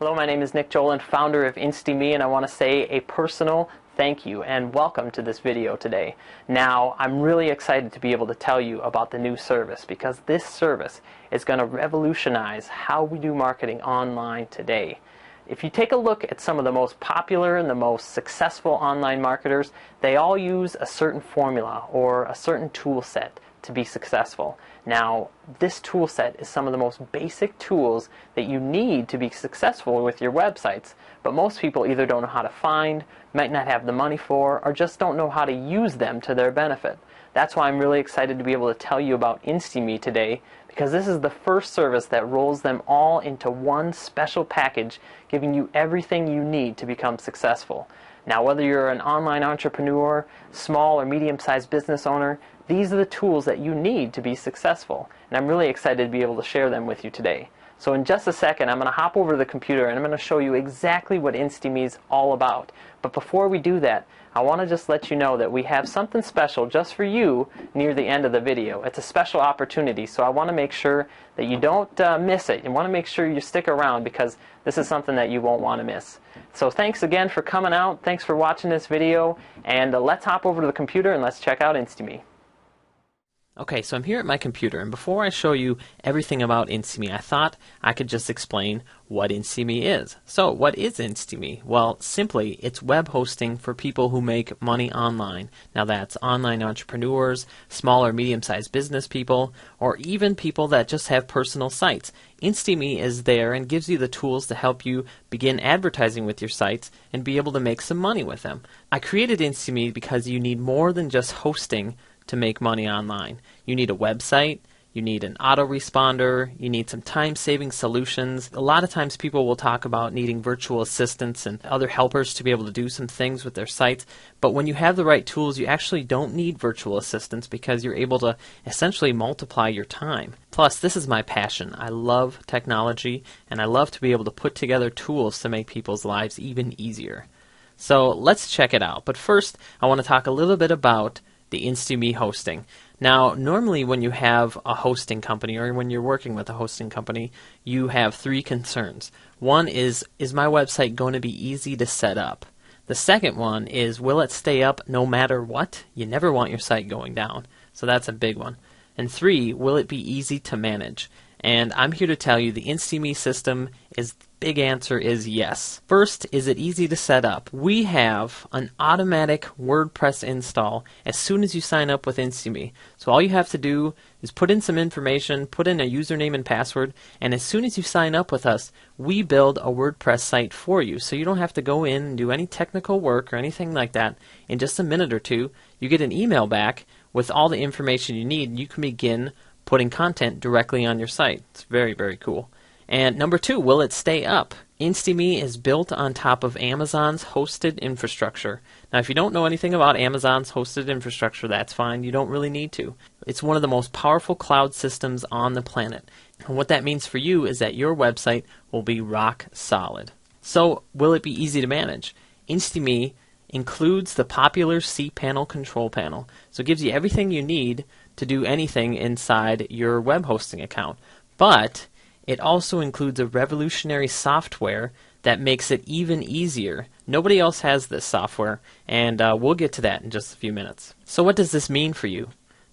Hello, my name is Nick Joland, founder of InstyMe, and I want to say a personal thank you and welcome to this video today. Now, I'm really excited to be able to tell you about the new service because this service is going to revolutionize how we do marketing online today. If you take a look at some of the most popular and the most successful online marketers, they all use a certain formula or a certain tool set to be successful. Now, this tool set is some of the most basic tools that you need to be successful with your websites, but most people either don't know how to find, might not have the money for, or just don't know how to use them to their benefit. That's why I'm really excited to be able to tell you about InstyMe today, because this is the first service that rolls them all into one special package, giving you everything you need to become successful. Now, whether you're an online entrepreneur, small or medium-sized business owner, these are the tools that you need to be successful, and I'm really excited to be able to share them with you today. So in just a second, I'm going to hop over to the computer and I'm going to show you exactly what InstyMe is all about. But before we do that, I want to just let you know that we have something special just for you near the end of the video. It's a special opportunity, so I want to make sure that you don't miss it. You want to make sure you stick around because this is something that you won't want to miss. So thanks again for coming out. Thanks for watching this video, and let's hop over to the computer and let's check out InstyMe. Okay, so I'm here at my computer, and before I show you everything about InstyMe, I thought I could just explain what InstyMe is. So, what is InstyMe? Well, simply, it's web hosting for people who make money online. Now that's online entrepreneurs, small or medium-sized business people, or even people that just have personal sites. InstyMe is there and gives you the tools to help you begin advertising with your sites and be able to make some money with them. I created InstyMe because you need more than just hosting to make money online. You need a website, you need an autoresponder, you need some time-saving solutions. A lot of times people will talk about needing virtual assistants and other helpers to be able to do some things with their sites, but when you have the right tools, you actually don't need virtual assistants because you're able to essentially multiply your time. Plus, this is my passion. I love technology, and I love to be able to put together tools to make people's lives even easier. So let's check it out. But first, I want to talk a little bit about the InstyMe hosting. Now, normally when you have a hosting company or when you're working with a hosting company, you have three concerns. One is my website going to be easy to set up? The second one is, will it stay up no matter what? You never want your site going down, so that's a big one. And three, will it be easy to manage? And I'm here to tell you the InstyMe system is big answer is yes. First, is it easy to set up? We have an automatic WordPress install as soon as you sign up with InstyMe. So all you have to do is put in some information, put in a username and password, and as soon as you sign up with us, we build a WordPress site for you. So you don't have to go in and do any technical work or anything like that. In just a minute or two, you get an email back with all the information you need, and you can begin putting content directly on your site. It's very, very cool. And number two, will it stay up? InstyMe is built on top of Amazon's hosted infrastructure. Now, if you don't know anything about Amazon's hosted infrastructure, that's fine. You don't really need to. It's one of the most powerful cloud systems on the planet. And what that means for you is that your website will be rock solid. So, will it be easy to manage? InstyMe includes the popular cPanel control panel. So it gives you everything you need to do anything inside your web hosting account. But it also includes a revolutionary software that makes it even easier. Nobody else has this software, and we'll get to that in just a few minutes. So what does this mean for you?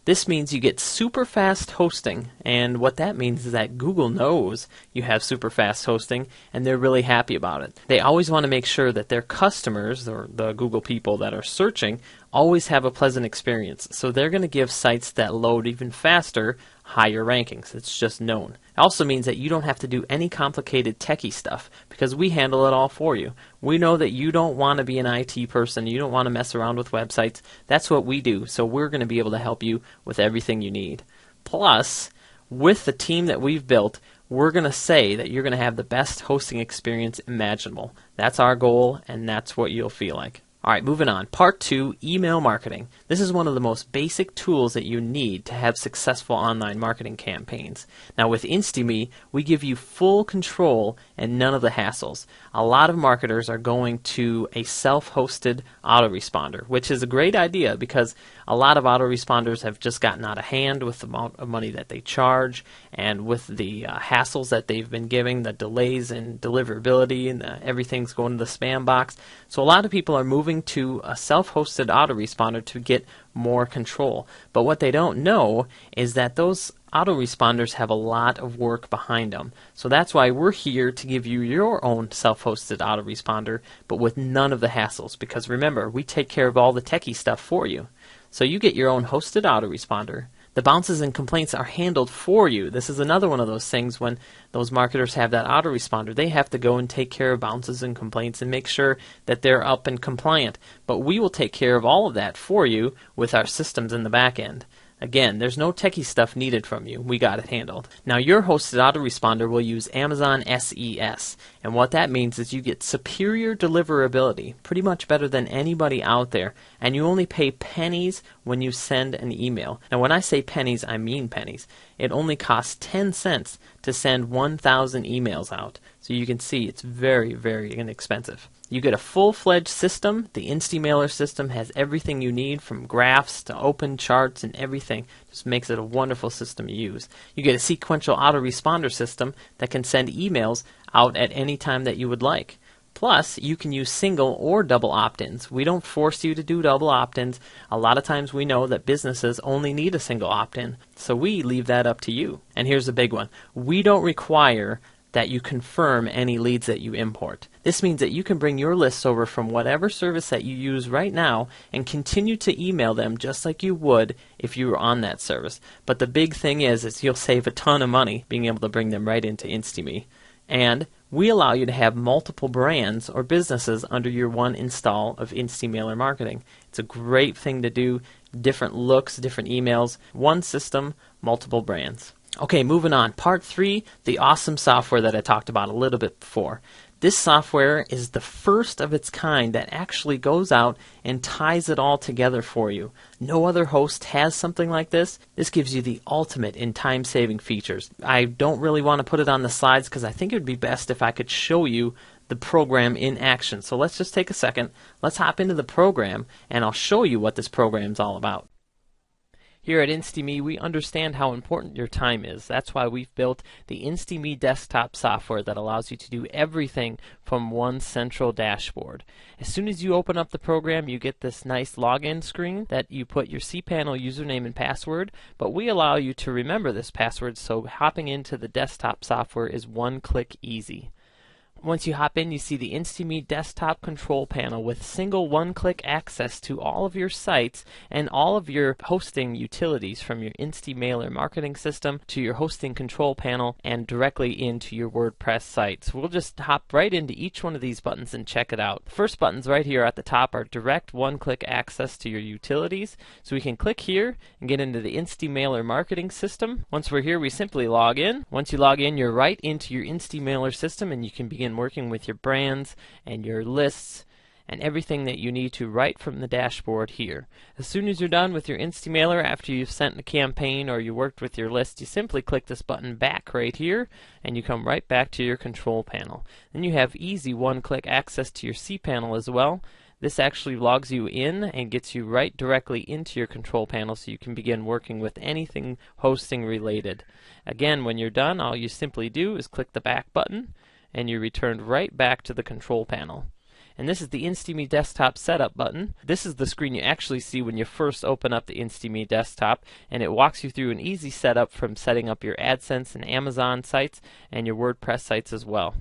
This means you get super fast hosting, and what that means is that Google knows you have super fast hosting, and they're really happy about it. They always want to make sure that their customers, or the Google people that are searching, always have a pleasant experience. So they're going to give sites that load even faster higher rankings. It's just known. It also means that you don't have to do any complicated techie stuff because we handle it all for you. We know that you don't want to be an IT person. You don't want to mess around with websites. That's what we do. So we're going to be able to help you with everything you need. Plus, with the team that we've built, we're going to say that you're going to have the best hosting experience imaginable. That's our goal, and that's what you'll feel like. Alright, moving on. Part 2, email marketing. This is one of the most basic tools that you need to have successful online marketing campaigns. Now with InstyMe, we give you full control and none of the hassles. A lot of marketers are going to a self-hosted autoresponder, which is a great idea because a lot of autoresponders have just gotten out of hand with the amount of money that they charge and with the hassles that they've been giving, the delays in deliverability, and everything's going to the spam box. So a lot of people are moving to a self-hosted autoresponder to get more control. But what they don't know is that those autoresponders have a lot of work behind them. So that's why we're here to give you your own self-hosted autoresponder, but with none of the hassles. Because remember, we take care of all the techie stuff for you. So you get your own hosted autoresponder. The bounces and complaints are handled for you. This is another one of those things when those marketers have that autoresponder. They have to go and take care of bounces and complaints and make sure that they're up and compliant. But we will take care of all of that for you with our systems in the back end. Again, there's no techie stuff needed from you. We got it handled. Now, your hosted autoresponder will use Amazon SES. And what that means is you get superior deliverability, pretty much better than anybody out there. And you only pay pennies when you send an email. Now, when I say pennies, I mean pennies. It only costs 10 cents to send 1,000 emails out. So you can see it's very, very inexpensive. You get a full-fledged system. The InstyMailer system has everything you need from graphs to open charts and everything. Just makes it a wonderful system to use. You get a sequential autoresponder system that can send emails out at any time that you would like. Plus, you can use single or double opt-ins. We don't force you to do double opt-ins. A lot of times we know that businesses only need a single opt-in, so we leave that up to you. And here's the big one. We don't require that you confirm any leads that you import. This means that you can bring your lists over from whatever service that you use right now and continue to email them just like you would if you were on that service. But the big thing is you'll save a ton of money being able to bring them right into InstyMe. And we allow you to have multiple brands or businesses under your one install of InstyMailer marketing. It's a great thing to do. Different looks, different emails, one system, multiple brands. Okay, moving on. Part 3, the awesome software that I talked about a little bit before. This software is the first of its kind that actually goes out and ties it all together for you. No other host has something like this. This gives you the ultimate in time-saving features. I don't really want to put it on the slides because I think it would be best if I could show you the program in action. So let's just take a second. Let's hop into the program and I'll show you what this program is all about. Here at InstyMe, we understand how important your time is. That's why we've built the InstyMe desktop software that allows you to do everything from one central dashboard. As soon as you open up the program, you get this nice login screen that you put your cPanel username and password, but we allow you to remember this password, so hopping into the desktop software is one click easy. Once you hop in, you see the InstyMe desktop control panel with single one-click access to all of your sites and all of your hosting utilities, from your InstyMailer marketing system to your hosting control panel and directly into your WordPress site. So we'll just hop right into each one of these buttons and check it out. The first buttons right here at the top are direct one-click access to your utilities. So we can click here and get into the InstyMailer marketing system. Once we're here, we simply log in. Once you log in, you're right into your InstyMailer system and you can begin working with your brands and your lists and everything that you need to right from the dashboard here. As soon as you're done with your InstyMailer, after you've sent a campaign or you worked with your list, you simply click this button back right here and you come right back to your control panel. Then you have easy one-click access to your cPanel as well. This actually logs you in and gets you right directly into your control panel so you can begin working with anything hosting related. Again, when you're done, all you simply do is click the back button and you're returned right back to the control panel. And this is the InstyMe desktop setup button. This is the screen you actually see when you first open up the InstyMe desktop, and it walks you through an easy setup from setting up your AdSense and Amazon sites and your WordPress sites as well.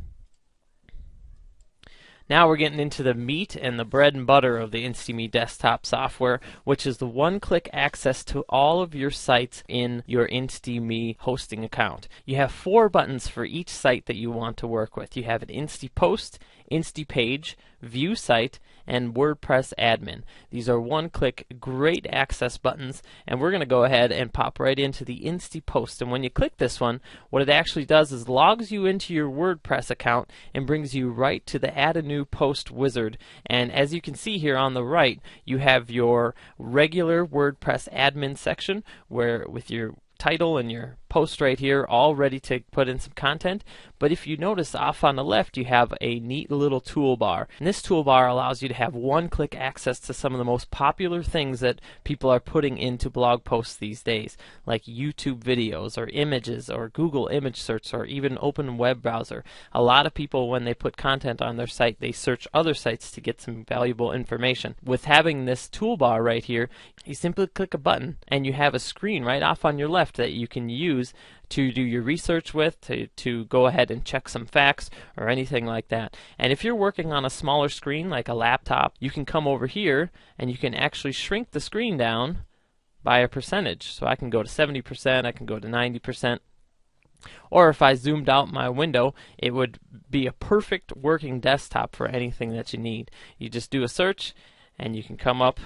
Now we're getting into the meat and the bread and butter of the InstyMe desktop software, which is the one-click access to all of your sites in your InstyMe hosting account. You have 4 buttons for each site that you want to work with. You have an InstyPost, Instapage, View Site, and WordPress Admin. These are one-click, great access buttons, and we're going to go ahead and pop right into the Instapost. And when you click this one, what it actually does is logs you into your WordPress account and brings you right to the Add a New Post wizard. And as you can see here on the right, you have your regular WordPress admin section where with your title and your post right here all ready to put in some content. But if you notice off on the left, you have a neat little toolbar, and this toolbar allows you to have one-click access to some of the most popular things that people are putting into blog posts these days, like YouTube videos or images or Google image search or even open web browser. A lot of people, when they put content on their site, they search other sites to get some valuable information. With having this toolbar right here, you simply click a button and you have a screen right off on your left that you can use to do your research with, to go ahead and check some facts or anything like that. And if you're working on a smaller screen like a laptop, you can come over here and you can actually shrink the screen down by a percentage. So I can go to 70%, I can go to 90%. Or if I zoomed out my window, it would be a perfect working desktop for anything that you need. You just do a search and you can come up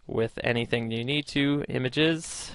with anything you need to, images,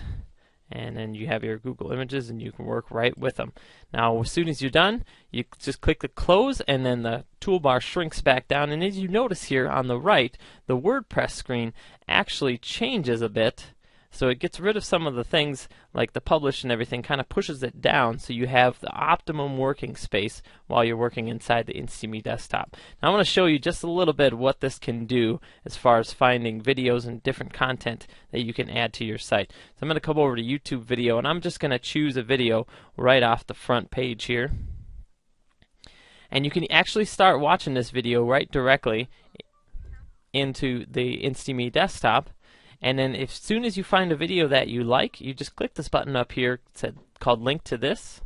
and then you have your Google Images and you can work right with them. Now as soon as you're done, you just click the close and then the toolbar shrinks back down, and as you notice here on the right, the WordPress screen actually changes a bit. So it gets rid of some of the things like the publish and everything, kind of pushes it down so you have the optimum working space while you're working inside the InstaMe desktop. Now I want to show you just a little bit what this can do as far as finding videos and different content that you can add to your site. So I'm going to come over to YouTube video, and I'm just going to choose a video right off the front page here. And you can actually start watching this video right directly into the InstaMe desktop. And then as soon as you find a video that you like, you just click this button up here called Link to This.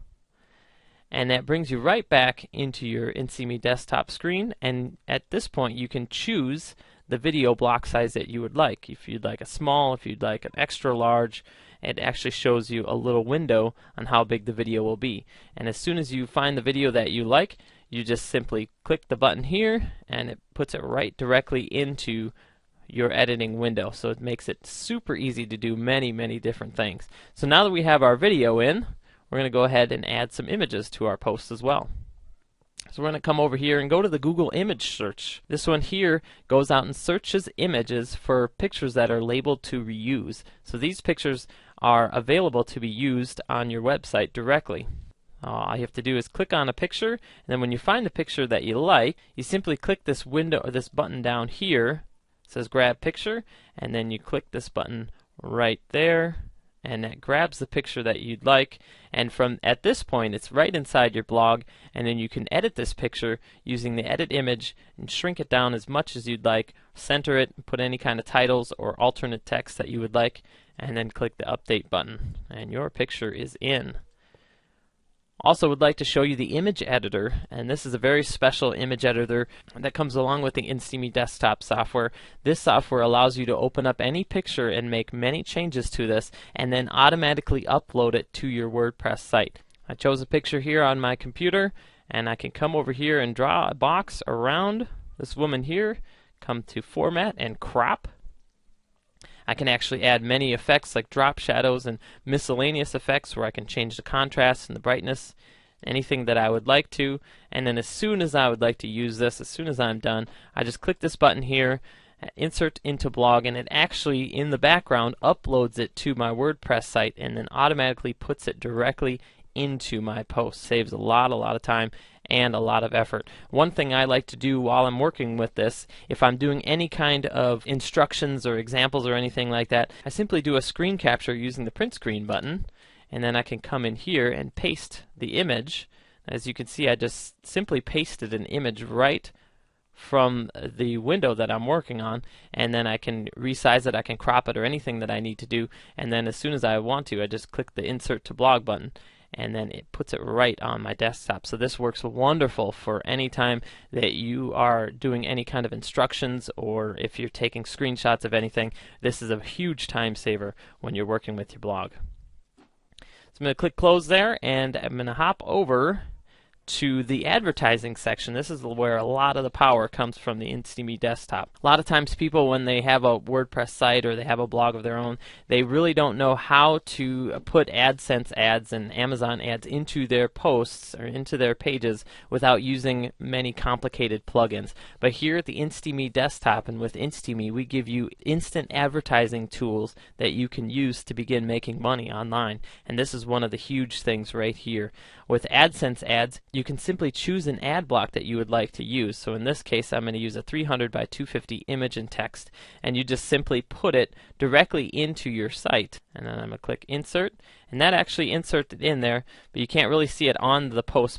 And that brings you right back into your InstaMe desktop screen. And at this point, you can choose the video block size that you would like. If you'd like a small, if you'd like an extra large, it actually shows you a little window on how big the video will be. And as soon as you find the video that you like, you just simply click the button here, and it puts it right directly into your editing window. So it makes it super easy to do many different things. So now that we have our video in, we're going to go ahead and add some images to our post as well. So we're going to come over here and go to the Google image search. This one here goes out and searches images for pictures that are labeled to reuse. So these pictures are available to be used on your website directly. All you have to do is click on a picture, and then when you find the picture that you like, you simply click this window or this button down here. It says grab picture, and then you click this button right there, and that grabs the picture that you'd like. And from at this point, it's right inside your blog, and then you can edit this picture using the edit image and shrink it down as much as you'd like, center it, put any kind of titles or alternate text that you would like, and then click the update button, and your picture is in. Also would like to show you the image editor, and this is a very special image editor that comes along with the InstaMe desktop software. This software allows you to open up any picture and make many changes to this and then automatically upload it to your WordPress site. I chose a picture here on my computer, and I can come over here and draw a box around this woman here, come to format and crop. I can actually add many effects like drop shadows and miscellaneous effects where I can change the contrast and the brightness, anything that I would like to. And then as soon as I would like to use this, as soon as I'm done, I just click this button here, insert into blog, and it actually in the background uploads it to my WordPress site and then automatically puts it directly into my post. Saves a lot of time and a lot of effort. One thing I like to do while I'm working with this, if I'm doing any kind of instructions or examples or anything like that, I simply do a screen capture using the print screen button, and then I can come in here and paste the image. As you can see, I just simply pasted an image right from the window that I'm working on, and then I can resize it, I can crop it, or anything that I need to do, and then as soon as I want to, I just click the insert to blog button, and then it puts it right on my desktop. So this works wonderful for any time that you are doing any kind of instructions, or if you're taking screenshots of anything. This is a huge time saver when you're working with your blog. So I'm going to click close there, and I'm going to hop over to the advertising section. This is where a lot of the power comes from the InstyMe desktop. A lot of times people, when they have a WordPress site or they have a blog of their own, they really don't know how to put AdSense ads and Amazon ads into their posts or into their pages without using many complicated plugins. But here at the InstyMe desktop and with InstyMe, we give you instant advertising tools that you can use to begin making money online. And this is one of the huge things right here. With AdSense ads, you can simply choose an ad block that you would like to use. So in this case, I'm going to use a 300 by 250 image and text, and you just simply put it directly into your site. And then I'm going to click Insert, and that actually inserts it in there, but you can't really see it on the post